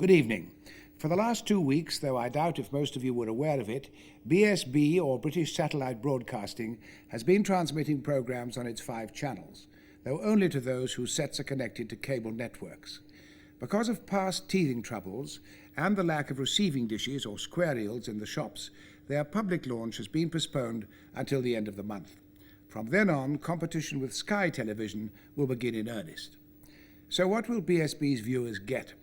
Good evening. For the last 2 weeks, though I doubt if most of you were aware of it, BSB, or British Satellite Broadcasting, has been transmitting programmes on its 5 channels, though only to those whose sets are connected to cable networks. Because of past teething troubles and the lack of receiving dishes or square reels in the shops, their public launch has been postponed until the end of the month. From then on, competition with Sky Television will begin in earnest. So what will BSB's viewers get?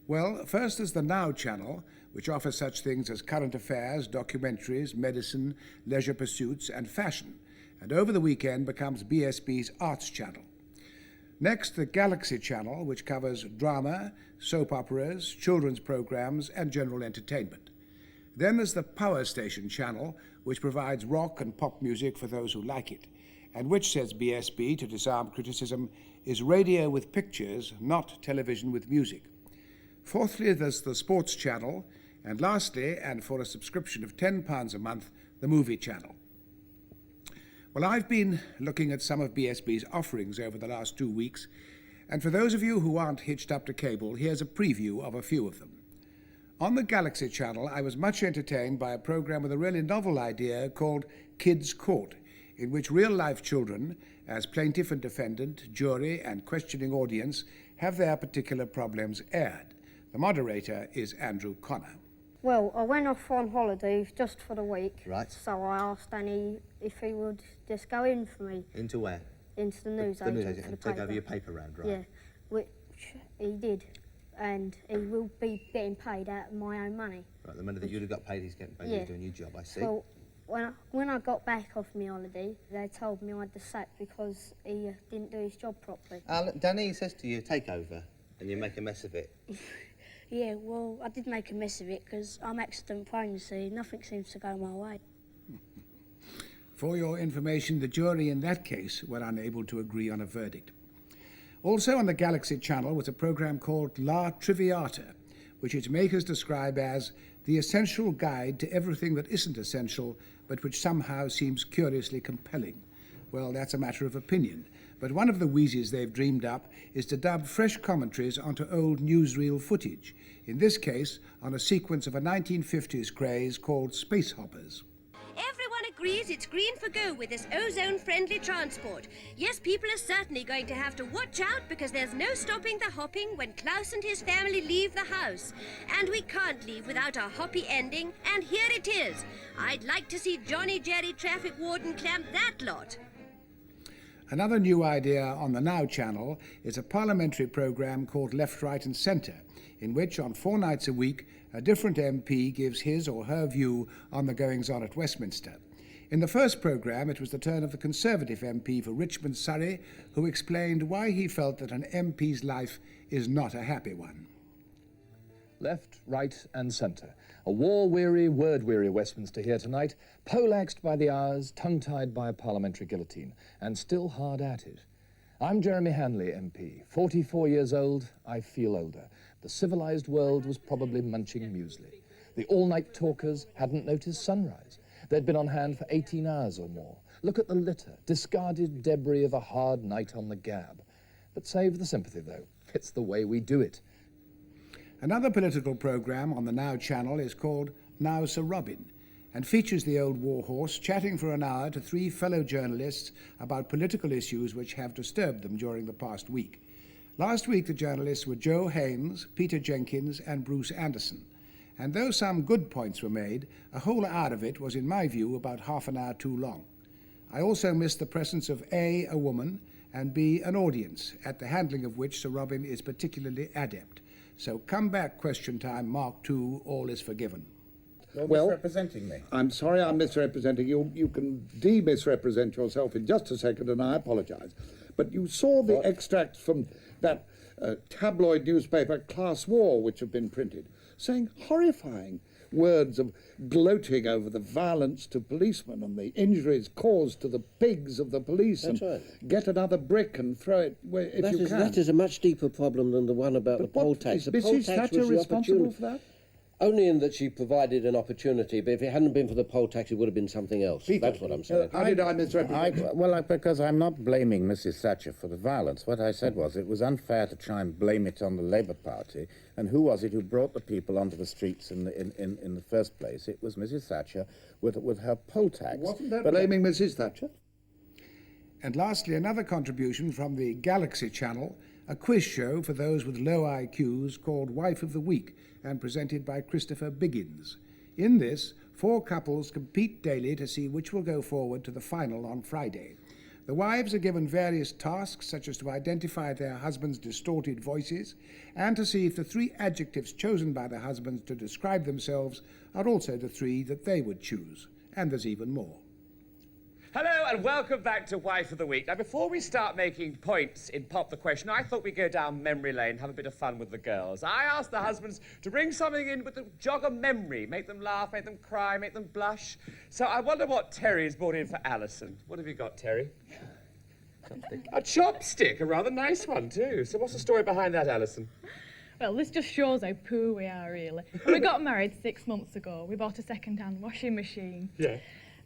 Well, first there's the Now channel, which offers such things as current affairs, documentaries, medicine, leisure pursuits, and fashion, and over the weekend becomes BSB's Arts channel. Next, the Galaxy channel, which covers drama, soap operas, children's programs, and general entertainment. Then there's the Power Station channel, which provides rock and pop music for those who like it, and which, says BSB, to disarm criticism, is radio with pictures, not television with music. Fourthly, there's the Sports channel, and lastly, and for a subscription of £10 a month, the Movie channel. Well, I've been looking at some of BSB's offerings over the last 2 weeks, and for those of you who aren't hitched up to cable, here's a preview of a few of them. On the Galaxy channel, I was much entertained by a programme with a really novel idea called Kids Court, in which real-life children, as plaintiff and defendant, jury and questioning audience, have their particular problems aired. The moderator is Andrew Connor. Well, I went off on holiday just for the week. Right. So I asked Danny if he would just go in for me. Into where? Into the news The news agent agent for and the take paper. over your paper round, right? Yeah, which he did. And he will be getting paid out of my own money. Right, the money that you'd have got paid, he's getting paid, Yeah. he's doing your job, I see. Well, when I got back off my holiday, they told me I had the sack because he didn't do his job properly. Danny says to you, take over, and you make a mess of it. Yeah, well, I did make a mess of it because I'm accident prone, you see. Nothing seems to go my way. For your information, the jury in that case were unable to agree on a verdict. Also on the Galaxy channel was a programme called La Triviata, which its makers describe as the essential guide to everything that isn't essential, but which somehow seems curiously compelling. Well, that's a matter of opinion. But one of the wheezes they've dreamed up is to dub fresh commentaries onto old newsreel footage, in this case on a sequence of a 1950s craze called Space Hoppers. Everyone agrees it's green for go with this ozone-friendly transport. Yes, people are certainly going to have to watch out because there's no stopping the hopping when Klaus and his family leave the house. And we can't leave without a hoppy ending, and here it is. I'd like to see Johnny Jerry Traffic Warden clamp that lot. Another new idea on the Now channel is a parliamentary programme called Left, Right and Centre, in which on 4 nights a week a different MP gives his or her view on the goings-on at Westminster. In the first programme, it was the turn of the Conservative MP for Richmond, Surrey, who explained why he felt that an MP's life is not a happy one. Left, right and centre. A war-weary, word-weary Westminster here tonight, poleaxed by the hours, tongue-tied by a parliamentary guillotine, and still hard at it. I'm Jeremy Hanley, MP. 44 years old, I feel older. The civilised world was probably munching muesli. The all-night talkers hadn't noticed sunrise. They'd been on hand for 18 hours or more. Look at the litter, discarded debris of a hard night on the gab. But save the sympathy, though. It's the way we do it. Another political programme on the Now channel is called Now Sir Robin, and features the old warhorse chatting for an hour to 3 fellow journalists about political issues which have disturbed them during the past week. Last week the journalists were Joe Haynes, Peter Jenkins and Bruce Anderson, and though some good points were made, a whole hour of it was in my view about half an hour too long. I also missed the presence of A, a woman, and B, an audience, at the handling of which Sir Robin is particularly adept. So come back, question time, Mark II, all is forgiven. You're Well, misrepresenting me. I'm sorry I'm misrepresenting you. You can de-misrepresent yourself in just a second, and I apologise. But you saw the extracts from that tabloid newspaper, Class War, which have been printed, saying horrifying words of gloating over the violence to policemen and the injuries caused to the pigs of the police. That's and right. Get another brick and throw it where, if you can. That is a much deeper problem than the one about the poll tax. Is The poll Mrs. tax Thatcher was the responsible opportunity. for that? Only in that she provided an opportunity, but if it hadn't been for the poll tax, it would have been something else. That's what I'm saying. How did I misrepresent? Because I'm not blaming Mrs. Thatcher for the violence. What I said was it was unfair to try and blame it on the Labour Party. And who was it who brought the people onto the streets in the first place? It was Mrs. Thatcher with her poll tax. Wasn't that blaming Mrs. Thatcher? And lastly, another contribution from the Galaxy Channel, a quiz show for those with low IQs called Wife of the Week and presented by Christopher Biggins. In this, 4 couples compete daily to see which will go forward to the final on Friday. The wives are given various tasks, such as to identify their husbands' distorted voices and to see if the 3 adjectives chosen by the husbands to describe themselves are also the 3 that they would choose. And there's even more. Hello and welcome back to Wife of the Week. Now, before we start making points in Pop the Question, I thought we'd go down memory lane, have a bit of fun with the girls. I asked the husbands to bring something in with the jog of memory, make them laugh, make them cry, make them blush. So I wonder what Terry's brought in for Alison. What have you got, Terry? A chopstick, a rather nice one too. So what's the story behind that, Alison? Well, this just shows how poor we are, really. When we got married 6 months ago, we bought a second-hand washing machine. Yeah.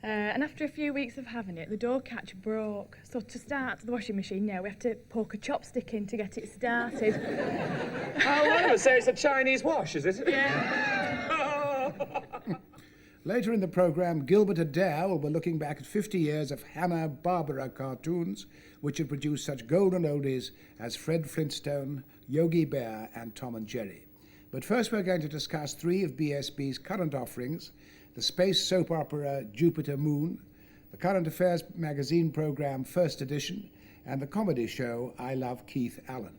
And after a few weeks of having it, the door catch broke. So to start the washing machine now, we have to poke a chopstick in to get it started. Oh, one of us says it's a Chinese wash, is it? Yeah. Later in the programme, Gilbert Adair will be looking back at 50 years of Hanna-Barbera cartoons, which have produced such golden oldies as Fred Flintstone, Yogi Bear and Tom and Jerry. But first we're going to discuss 3 of BSB's current offerings: the space soap opera Jupiter Moon, the current affairs magazine programme First Edition, and the comedy show I Love Keith Allen.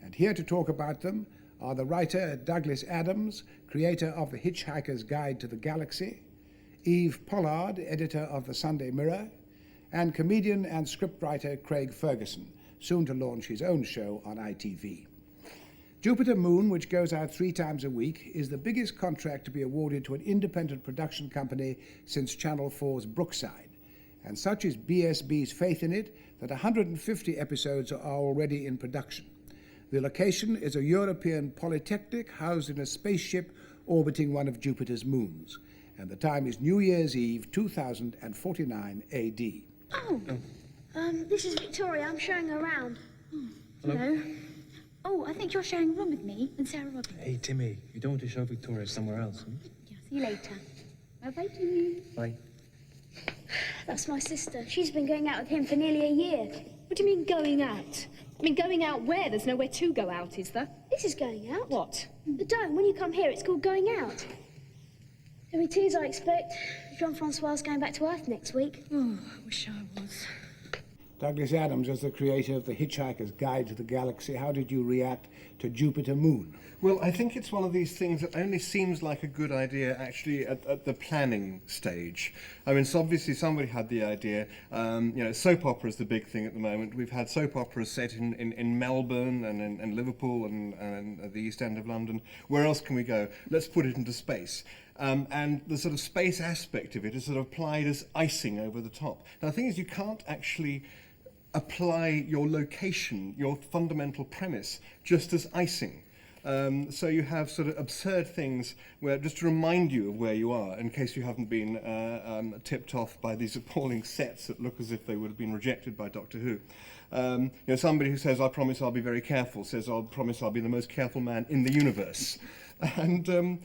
And here to talk about them are the writer Douglas Adams, creator of The Hitchhiker's Guide to the Galaxy, Eve Pollard, editor of the Sunday Mirror, and comedian and scriptwriter Craig Ferguson, soon to launch his own show on ITV. Jupiter Moon, which goes out 3 times a week, is the biggest contract to be awarded to an independent production company since Channel 4's Brookside. And such is BSB's faith in it that 150 episodes are already in production. The location is a European polytechnic housed in a spaceship orbiting one of Jupiter's moons. And the time is New Year's Eve, 2049 AD. Oh, this is Victoria. I'm showing her around. Hello. Oh, I think you're sharing a room with me and Sarah Robbins. Hey, Timmy, you don't want to show Victoria somewhere else, huh? Yeah, see you later. Bye-bye, Timmy. Bye. That's my sister. She's been going out with him for nearly a year. What do you mean going out? I mean, going out where? There's nowhere to go out, is there? This is going out. What? The dome. When you come here, it's called going out. There'll be tears, I expect. Jean-Francois going back to Earth next week. Oh, I wish I was. Douglas Adams, as the creator of The Hitchhiker's Guide to the Galaxy, how did you react to Jupiter Moon? Well, I think it's one of these things that only seems like a good idea actually at the planning stage. I mean, so obviously somebody had the idea. Soap opera is the big thing at the moment. We've had soap operas set in Melbourne and in Liverpool and at the East End of London. Where else can we go? Let's put it into space. And the sort of space aspect of it is sort of applied as icing over the top. Now, the thing is, you can't actually apply your location, your fundamental premise, just as icing. So you have sort of absurd things where just to remind you of where you are, in case you haven't been tipped off by these appalling sets that look as if they would have been rejected by Doctor Who. Somebody who says, "I promise I'll be very careful," says, "I'll promise I'll be the most careful man in the universe." And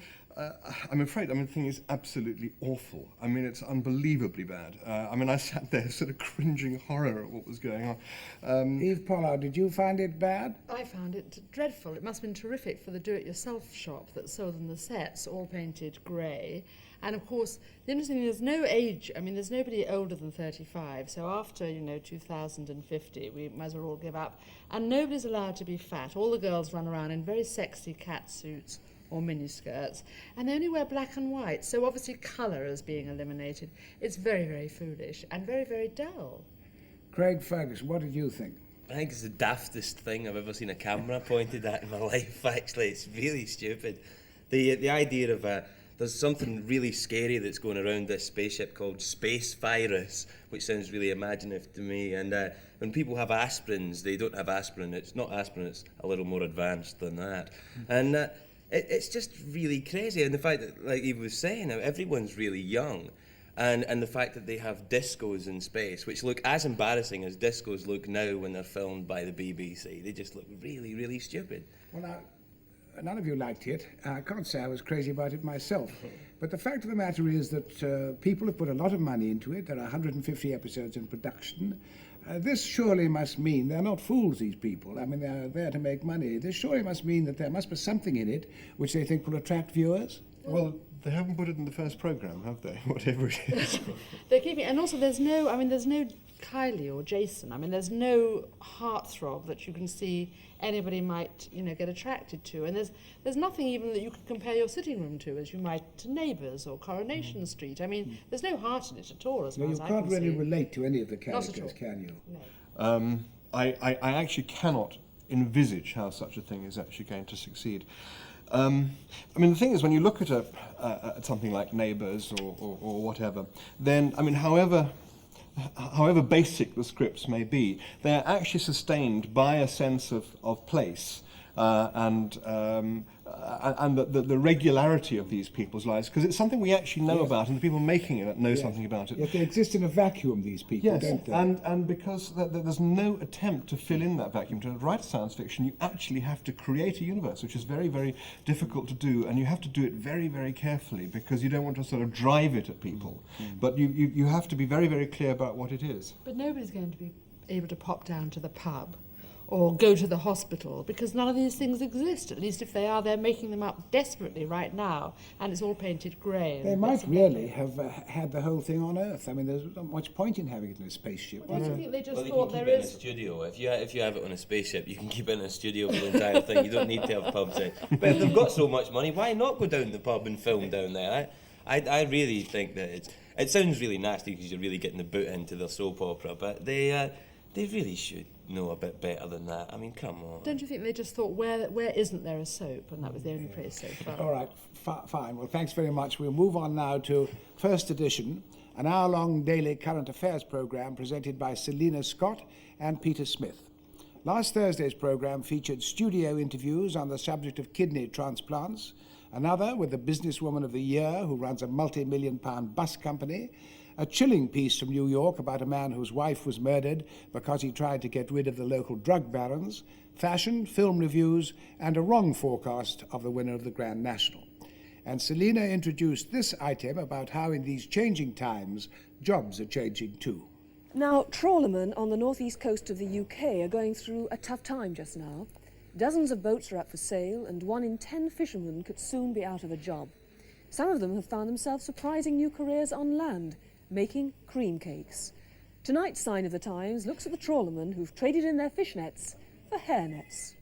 I'm afraid, the thing is absolutely awful. It's unbelievably bad. I sat there sort of cringing horror at what was going on. Eve Pollard, did you find it bad? I found it dreadful. It must have been terrific for the do-it-yourself shop that sold them the sets, all painted grey. And of course, the interesting thing, there's no age. There's nobody older than 35. So after, 2050, we might as well all give up. And nobody's allowed to be fat. All the girls run around in very sexy cat suits or miniskirts, and they only wear black and white, so obviously colour is being eliminated. It's very, very foolish and very, very dull. Craig Ferguson, what did you think? I think it's the daftest thing I've ever seen a camera pointed at in my life, actually. It's really stupid. The idea of there's something really scary that's going around this spaceship called Space Virus, which sounds really imaginative to me. And when people have aspirins, they don't have aspirin. It's not aspirin, it's a little more advanced than that. And it's just really crazy. And the fact that, like Eve was saying, everyone's really young. And the fact that they have discos in space, which look as embarrassing as discos look now when they're filmed by the BBC. They just look really, really stupid. Well, now, none of you liked it. I can't say I was crazy about it myself. But the fact of the matter is that people have put a lot of money into it. There are 150 episodes in production. This surely must mean they're not fools, these people. I mean, they're there to make money. This surely must mean that there must be something in it which they think will attract viewers. Well, they haven't put it in the first programme, have they? Whatever it is. They're keeping, and also there's no Kylie or Jason. I mean, there's no heartthrob that you can see anybody might, get attracted to. And there's nothing even that you could compare your sitting room to, as you might to Neighbours or Coronation Street. I mean, there's no heart in it at all, as far as I can see. You can't really relate to any of the characters, can you? No. I actually cannot envisage how such a thing is actually going to succeed. I mean, the thing is, when you look at something like Neighbours or whatever, then, I mean, however basic the scripts may be, they're actually sustained by a sense of place and the regularity of these people's lives, because it's something we actually know about, and the people making it know something about it. Yet they exist in a vacuum, these people, don't they? And because there's no attempt to fill in that vacuum. To write science fiction, you actually have to create a universe, which is very, very difficult to do, and you have to do it very, very carefully, because you don't want to sort of drive it at people. But you have to be very, very clear about what it is. But nobody's going to be able to pop down to the pub or go to the hospital, because none of these things exist. At least if they are, they're making them up desperately right now, and it's all painted grey. They might really have had the whole thing on Earth. I mean, there's not much point in having it in a spaceship. Well, don't you think they just Well, thought you can there keep it in a is... studio. If you have it on a spaceship, you can keep it in a studio for the entire thing. You don't need to have pubs in. But if they've got so much money, why not go down to the pub and film down there? I really think that it sounds really nasty because you're really getting the boot into the soap opera, but they really should know a bit better than that. I mean, come on. Don't you think they just thought, where isn't there a soap? And that was the only place so far. All right, fine. Well, thanks very much. We'll move on now to First Edition, an hour-long daily current affairs programme presented by Selina Scott and Peter Smith. Last Thursday's programme featured studio interviews on the subject of kidney transplants, another with the businesswoman of the year who runs a multi-million-pound bus company, a chilling piece from New York about a man whose wife was murdered because he tried to get rid of the local drug barons, fashion, film reviews, and a wrong forecast of the winner of the Grand National. And Selina introduced this item about how in these changing times, jobs are changing too. Now, trawlermen on the northeast coast of the UK are going through a tough time just now. Dozens of boats are up for sale, and 1 in 10 fishermen could soon be out of a job. Some of them have found themselves surprising new careers on land, making cream cakes. Tonight's Sign of the Times looks at the trawlermen who've traded in their fish nets for hair nets.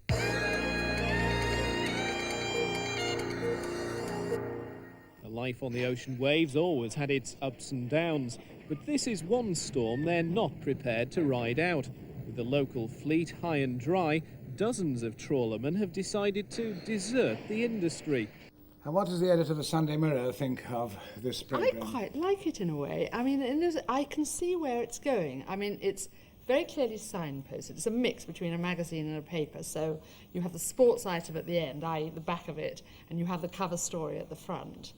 Life on the ocean waves always had its ups and downs, but this is one storm they're not prepared to ride out. With the local fleet high and dry, dozens of trawlermen have decided to desert the industry. And what does the editor of the Sunday Mirror think of this programme? I quite like it in a way. I mean, I can see where it's going. I mean, it's very clearly signposted. It's a mix between a magazine and a paper. So you have the sports item at the end, i.e. the back of it, and you have the cover story at the front.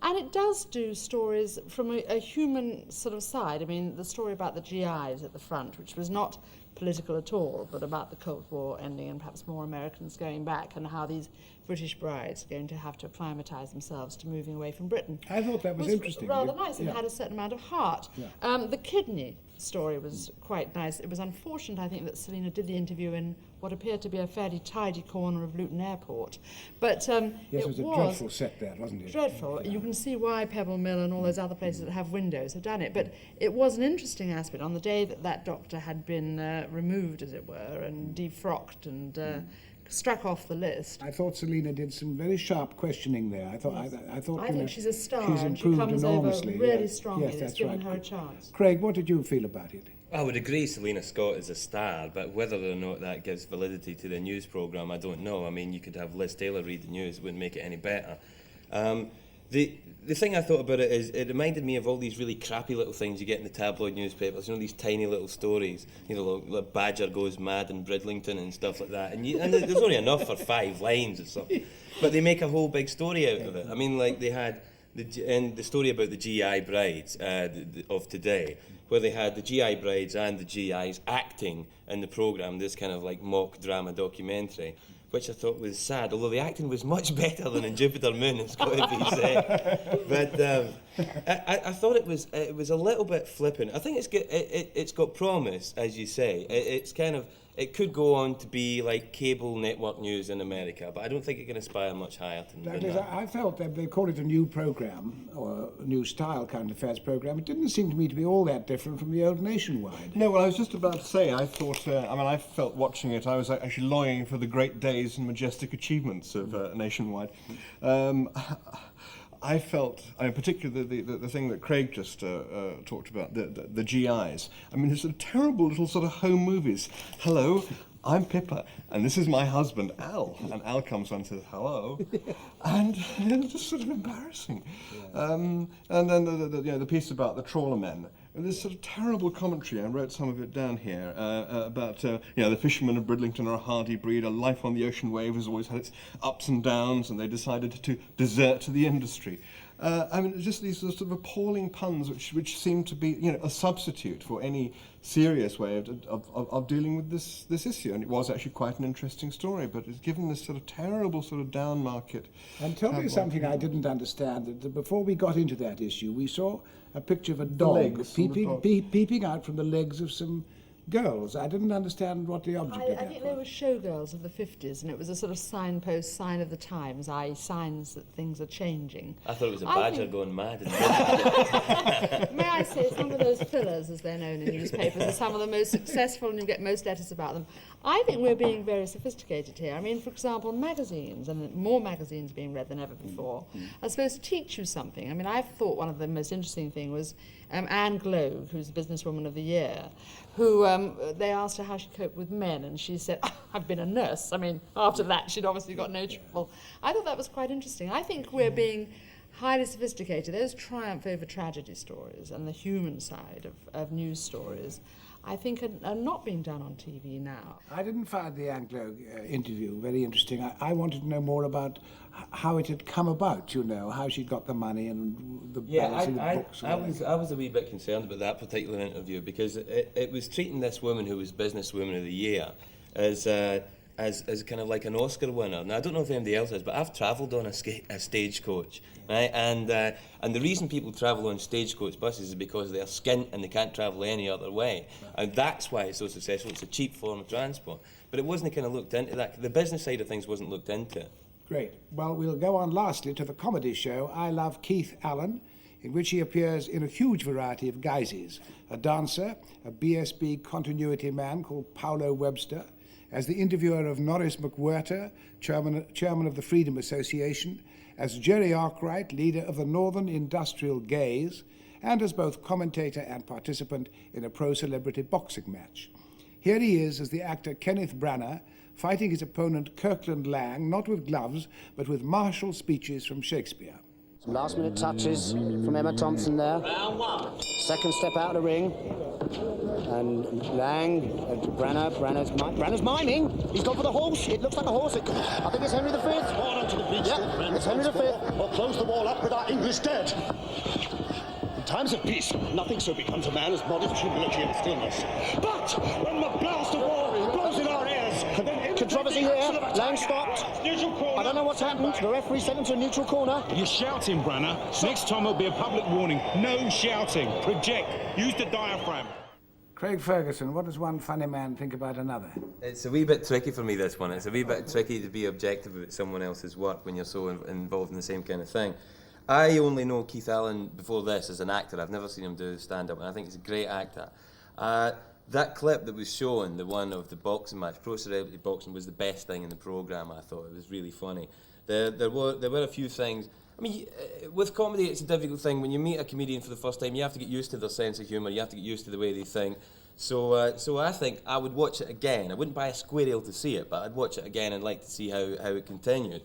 And it does do stories from a human sort of side. I mean, the story about the GIs at the front, which was not political at all, but about the Cold War ending and perhaps more Americans going back, and how these British brides are going to have to acclimatise themselves to moving away from Britain. I thought that was interesting. Rather nice and had a certain amount of heart. Yeah. The kidney story was quite nice. It was unfortunate, I think, that Selina did the interview in what appeared to be a fairly tidy corner of Luton Airport. But yes, it was a dreadful set there, wasn't it? Dreadful. Yeah. You can see why Pebble Mill and all those other places that have windows have done it. But it was an interesting aspect on the day that doctor had been removed, as it were, and defrocked and struck off the list. I thought Selina did some very sharp questioning there. I thought I think she's a star, she's and she improved comes enormously. over really strongly. Yes, It's that's given right. her a chance. Craig, what did you feel about it? I would agree Selina Scott is a star, but whether or not that gives validity to the news programme, I don't know. I mean, you could have Liz Taylor read the news, it wouldn't make it any better. The thing I thought about it is it reminded me of all these really crappy little things you get in the tabloid newspapers, you know, these tiny little stories, you know, like Badger goes mad in Bridlington and stuff like that, and there's only enough for 5 lines or something, but they make a whole big story out of it. I mean, like they had the story about the GI brides of today, where they had the GI brides and the GIs acting in the programme, this kind of like mock drama documentary, which I thought was sad, although the acting was much better than in Jupiter Moon, it's got to be said. But I thought it was a little bit flippant. I think it's got promise, as you say. It could go on to be like cable network news in America, but I don't think it can aspire much higher than that. I felt that they called it a new programme, or a new style current affairs programme. It didn't seem to me to be all that different from the old Nationwide. No, well, I was just about to say, I thought, I felt watching it, I was actually longing for the great days and majestic achievements of Nationwide. I felt, particularly the thing that Craig just talked about, the GIs. I mean, there's terrible little sort of home movies. Hello, I'm Pippa, and this is my husband, Al. And Al comes on and says, hello. And it's just sort of embarrassing. Yeah. And then the piece about the trawler men. There's sort of terrible commentary, I wrote some of it down here, about, the fishermen of Bridlington are a hardy breed, a life on the ocean wave has always had its ups and downs, and they decided to desert to the industry. Just these sort of appalling puns which seem to be, a substitute for any serious way of dealing with this issue. And it was actually quite an interesting story, but it's given this sort of terrible sort of down market. And tell me something I didn't understand. That before we got into that issue, we saw a picture of a dog peeping out from the legs of some girls. I didn't understand what the object of that was. I think they were showgirls of the 50s, and it was a sort of signpost, sign of the times, i.e. signs that things are changing. I thought it was a badger going mad. May I say, some of those fillers, as they're known in newspapers, are some of the most successful, and you get most letters about them. I think we're being very sophisticated here. I mean, for example, magazines, and more magazines being read than ever before, are supposed to teach you something. I mean, I thought one of the most interesting things was Anne Globe, who's the Businesswoman of the Year, who they asked her how she coped with men, and she said, I've been a nurse. I mean, after that, she'd obviously got no trouble. I thought that was quite interesting. I think we're being highly sophisticated. Those triumph over tragedy stories and the human side of news stories, I think, are not being done on TV now. I didn't find the Anglo interview very interesting. I wanted to know more about how it had come about, how she got the money and the balancing of books. I was a wee bit concerned about that particular interview because it was treating this woman who was Businesswoman of the Year as kind of like an Oscar winner. Now, I don't know if anybody else has, but I've travelled on a stagecoach, right? And the reason people travel on stagecoach buses is because they're skint and they can't travel any other way. And that's why it's so successful. It's a cheap form of transport. But it wasn't kind of looked into that. The business side of things wasn't looked into. Great. Well, we'll go on lastly to the comedy show I Love Keith Allen, in which he appears in a huge variety of guises. A dancer, a BSB continuity man called Paulo Webster, as the interviewer of Norris McWhirter, chairman of the Freedom Association, as Jerry Arkwright, leader of the Northern Industrial Gays, and as both commentator and participant in a pro-celebrity boxing match. Here he is as the actor Kenneth Branagh, fighting his opponent Kirkland Lang, not with gloves, but with martial speeches from Shakespeare. Some last-minute touches from Emma Thompson there. Round one. Second step out of the ring. And Lang, Branners miming. He's gone for the horse. It looks like a horse. I think it's Henry V. Onto the beach, yeah, it's Henry V. Or close the wall up with our English dead. In times of peace, nothing so becomes a man as modest humility and stillness. But when the blast of war blows in our ears, controversy here. Lang stopped. I don't know what's happened. The referee sent him to a neutral corner. You're shouting, Branagh. Next time will be a public warning. No shouting. Project. Use the diaphragm. Craig Ferguson, what does one funny man think about another? It's a wee bit tricky for me, this one. It's a wee bit tricky to be objective about someone else's work when you're so involved in the same kind of thing. I only know Keith Allen before this as an actor. I've never seen him do stand-up, and I think he's a great actor. That clip that was shown, the one of the boxing match, pro-celebrity boxing, was the best thing in the programme, I thought. It was really funny. There were a few things. I mean, with comedy, it's a difficult thing. When you meet a comedian for the first time, you have to get used to their sense of humour. You have to get used to the way they think. So I think I would watch it again. I wouldn't buy a square reel to see it, but I'd watch it again and like to see how it continued.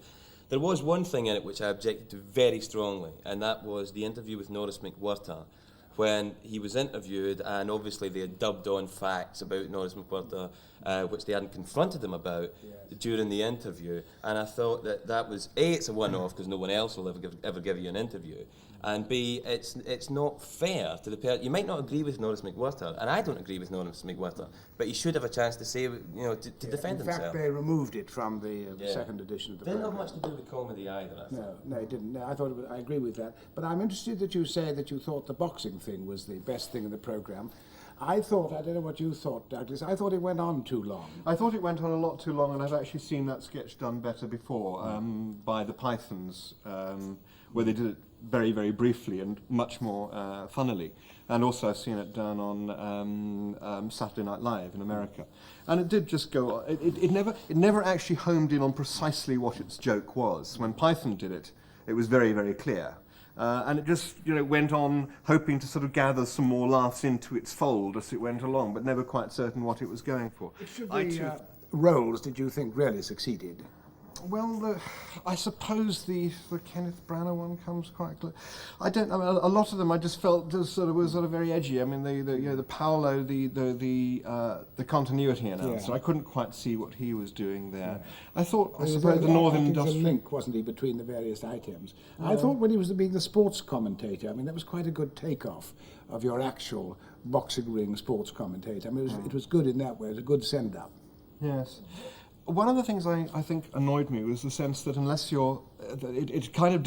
There was one thing in it which I objected to very strongly, and that was the interview with Norris McWhirter, when he was interviewed, and obviously they had dubbed on facts about Norris McWhirter, which they hadn't confronted him about during the interview. And I thought that was, A, it's a one-off because no one else will ever give you an interview, and B, it's not fair to the person. You might not agree with Norris McWhirter, and I don't agree with Norris McWhirter, but he should have a chance to say, to defend himself. In fact, they removed it from the second edition of the Didn't have programme. much to do with comedy either, I thought. No, it didn't. No, I thought I agree with that. But I'm interested that you say that you thought the boxing thing was the best thing in the programme. I don't know what you thought, Douglas, I thought it went on too long. I thought it went on a lot too long, and I've actually seen that sketch done better before by the Pythons, where they did it very, very briefly and much more funnily. And also I've seen it done on Saturday Night Live in America. And it did just go, it never actually homed in on precisely what its joke was. When Python did it, it was very, very clear. And it just, went on hoping to sort of gather some more laughs into its fold as it went along, but never quite certain what it was going for. Which of the roles did you think really succeeded? Well, I suppose the Kenneth Branagh one comes quite close. I don't know. A lot of them I just felt was sort of very edgy. I mean, the Paolo, the continuity announcer. I couldn't quite see what he was doing there. I thought, I suppose, the Northern Industrial link, wasn't he, between the various items? I thought when he was being the sports commentator, I mean, that was quite a good takeoff of your actual boxing ring sports commentator. I mean, it was good in that way. It was a good send-up. Yes. One of the things I think annoyed me was the sense that unless you're, it kind of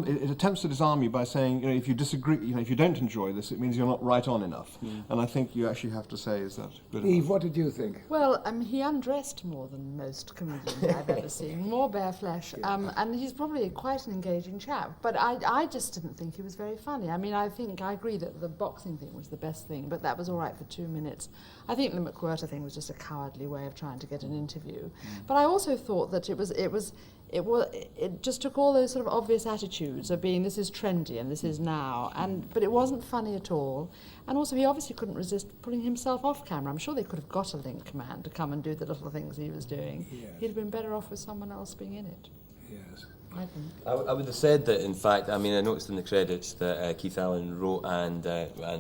it attempts to disarm you by saying, if you disagree, if you don't enjoy this, it means you're not right on enough. And I think you actually have to say, is that good Eve, enough? what did you think? Well, he undressed more than most comedians I've ever seen, more bare flesh, and he's probably quite an engaging chap, but I just didn't think he was very funny. I mean, I agree that the boxing thing was the best thing, but that was all right for 2 minutes. I think the McWhirter thing was just a cowardly way of trying to get an interview. But I also thought that it just took all those sort of obvious attitudes of being, this is trendy and this is now, but it wasn't funny at all. And also he obviously couldn't resist putting himself off camera. I'm sure they could have got a link man to come and do the little things he was doing. Yes. He'd have been better off with someone else being in it. Yes. I think. I would have said that, in fact, I noticed in the credits that Keith Allen wrote and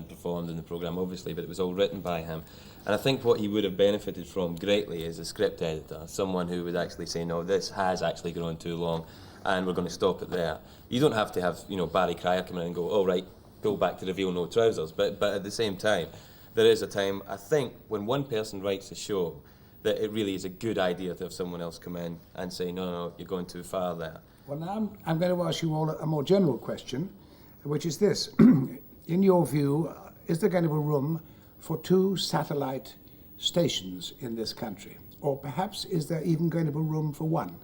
performed in the programme, obviously, but it was all written by him. And I think what he would have benefited from greatly is a script editor, someone who would actually say, no, this has actually gone too long, and we're going to stop it there. You don't have to have, Barry Cryer come in and go, oh, right, go back to reveal no trousers. But at the same time, there is a time, I think, when one person writes a show, that it really is a good idea to have someone else come in and say, no, you're going too far there. Well, now I'm going to ask you all a more general question, which is this. In your view, is there going to be room for 2 satellite stations in this country? Or perhaps is there even going to be room for 1?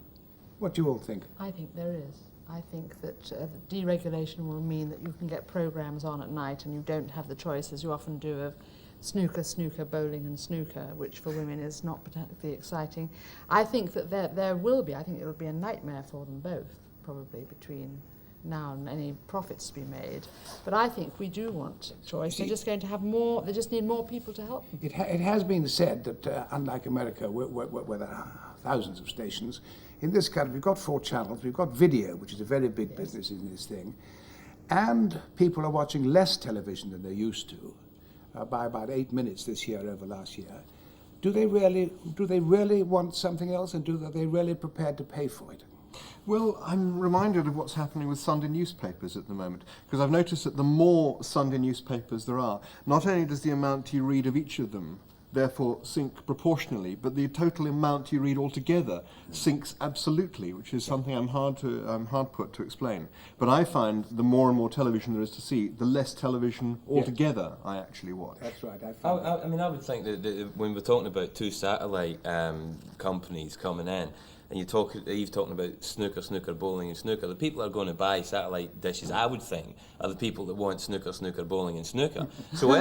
What do you all think? I think there is. I think that deregulation will mean that you can get programmes on at night and you don't have the choice, as you often do, of snooker, bowling and snooker, which for women is not particularly exciting. I think that there will be, I think it will be a nightmare for them both, probably, between now and any profits to be made. But I think we do want choice. They're just going to have more, they just need more people to help them. It has been said that, unlike America, where there are thousands of stations, in this country we've got 4 channels, we've got video, which is a very big business in this thing, and people are watching less television than they used to, by about 8 minutes this year over last year. Do they really want something else, and are they really prepared to pay for it? Well, I'm reminded of what's happening with Sunday newspapers at the moment, because I've noticed that the more Sunday newspapers there are, not only does the amount you read of each of them therefore sink proportionally, but the total amount you read altogether sinks absolutely, which is something I'm hard put to explain. But I find the more and more television there is to see, the less television altogether I actually watch. That's right. I would think that when we're talking about 2 satellite companies coming in, and you're talking about snooker, bowling and snooker, the people that are going to buy satellite dishes, I would think, are the people that want snooker, bowling and snooker. So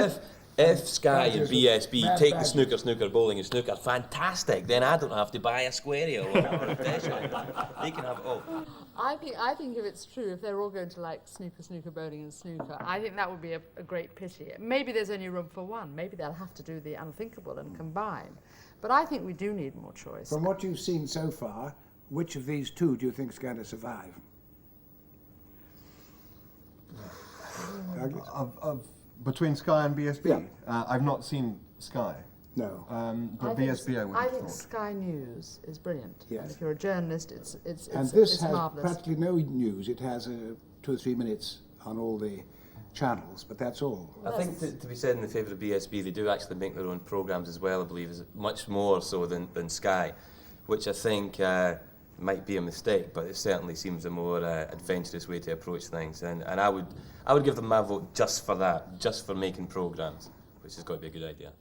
if Sky and BSB take the snooker, bowling and snooker, fantastic, then I don't have to buy a square or a dish. They can have it all. I think if it's true, if they're all going to like snooker, bowling and snooker, I think that would be a great pity. Maybe there's only room for 1. Maybe they'll have to do the unthinkable and combine. But I think we do need more choice. From what you've seen so far, which of these two do you think is going to survive? Between Sky and BSB? Yeah. I've not seen Sky. No. But BSB I would I have think thought. Sky News is brilliant. Yes. And if you're a journalist, it's And this it's has marvellous. practically no news. It has 2 or 3 minutes on all the channels, but that's all. I think to be said in the favour of BSB, they do actually make their own programmes as well, I believe, is much more so than Sky, which I think might be a mistake, but it certainly seems a more adventurous way to approach things. And I would give them my vote just for that, just for making programmes, which has got to be a good idea.